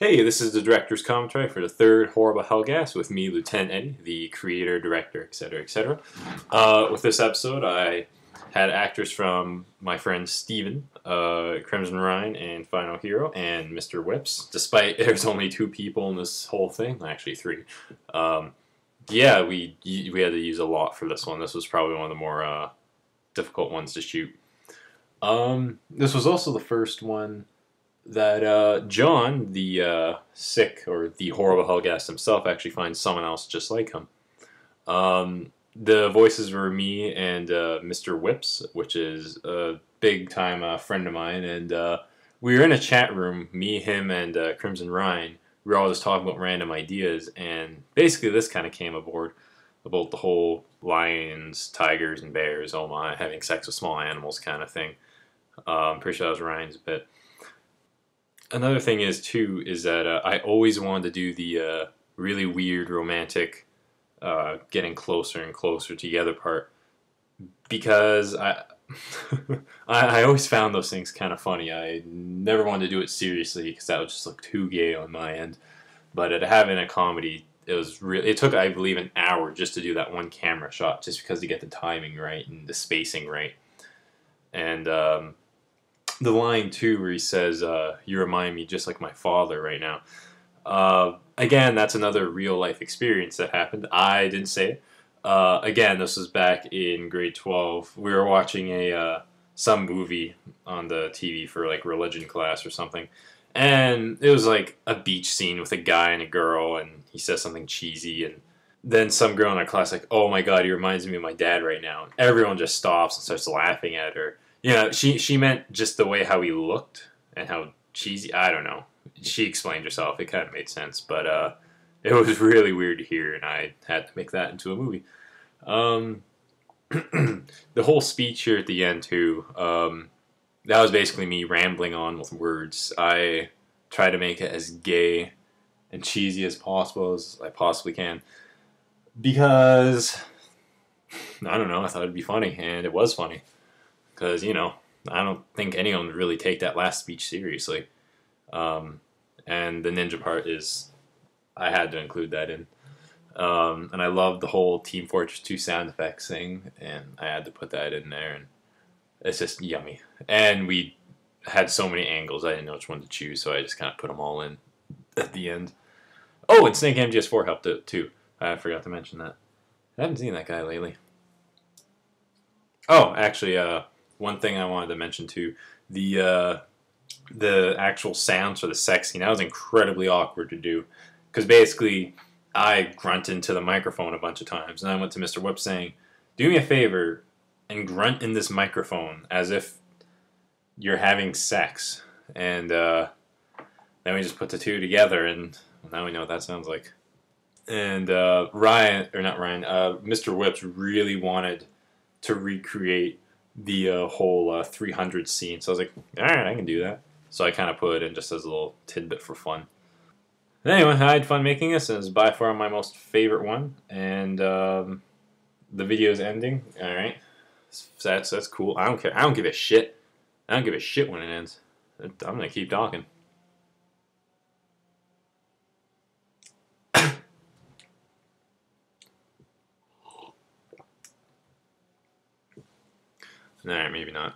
Hey, this is the director's commentary for the third Horrible Helghasts with me, Lieutenant Eddie, the creator, director, etc., etc. With this episode, I had actors from my friend Steven, Crimson Rhine, and Final Hero, and Mr. Whips. Despite there's only 2 people in this whole thing, actually 3. Yeah, we had to use a lot for this one. This was probably one of the more difficult ones to shoot. This was also the first one that John, the sick or the horrible Helghast himself, actually finds someone else just like him. The voices were me and Mr. Whips, which is a big time friend of mine, and we were in a chat room, me, him, and Crimson Rhine. We were all just talking about random ideas, and basically this kind of came aboard about the whole lions, tigers, and bears, oh my, having sex with small animals kind of thing. I'm pretty sure that was Ryan's bit. Another thing is too is that I always wanted to do the really weird romantic getting closer and closer together part because I I always found those things kind of funny. I never wanted to do it seriously because that would just look too gay on my end. But at having a comedy, it took, I believe, an hour just to do that one camera shot, just because to get the timing right and the spacing right. And the line too where he says, "You remind me just like my father right now." Again, that's another real life experience that happened. I didn't say it. Again, this was back in grade 12. We were watching some movie on the TV for like religion class or something, and it was like a beach scene with a guy and a girl, and he says something cheesy, and then some girl in our class like, "Oh my God, he reminds me of my dad right now." And everyone just stops and starts laughing at her. You know, she meant just the way how he looked and how cheesy. I don't know. She explained herself. It kind of made sense, but it was really weird to hear, and I had to make that into a movie. The whole speech here at the end too. That was basically me rambling on with words. I try to make it as gay and cheesy as possible as I possibly can because I don't know. I thought it'd be funny, and it was funny. Because, you know, I don't think anyone would really take that last speech seriously. And the ninja part is, I had to include that in. And I love the whole Team Fortress 2 sound effects thing, and I had to put that in there, and it's just yummy. And we had so many angles, I didn't know which one to choose, so I just kind of put them all in at the end. Oh, and Snake MGS4 helped it too. I forgot to mention that. I haven't seen that guy lately. Oh, actually, one thing I wanted to mention too, the actual sounds for the sex scene, that was incredibly awkward to do, because basically I grunted into the microphone a bunch of times, and I went to Mr. Whip saying, "Do me a favor and grunt in this microphone as if you're having sex," and then we just put the two together, and now we know what that sounds like. And Ryan, or not Ryan, Mr. Whips really wanted to recreate the whole 300 scene. So I was like, alright, I can do that. So I kind of put it in just as a little tidbit for fun. And anyway, I had fun making this. It was by far my most favorite one. And the video is ending. Alright. So that's cool. I don't care. I don't give a shit. I don't give a shit when it ends. I'm going to keep talking. Alright, maybe not.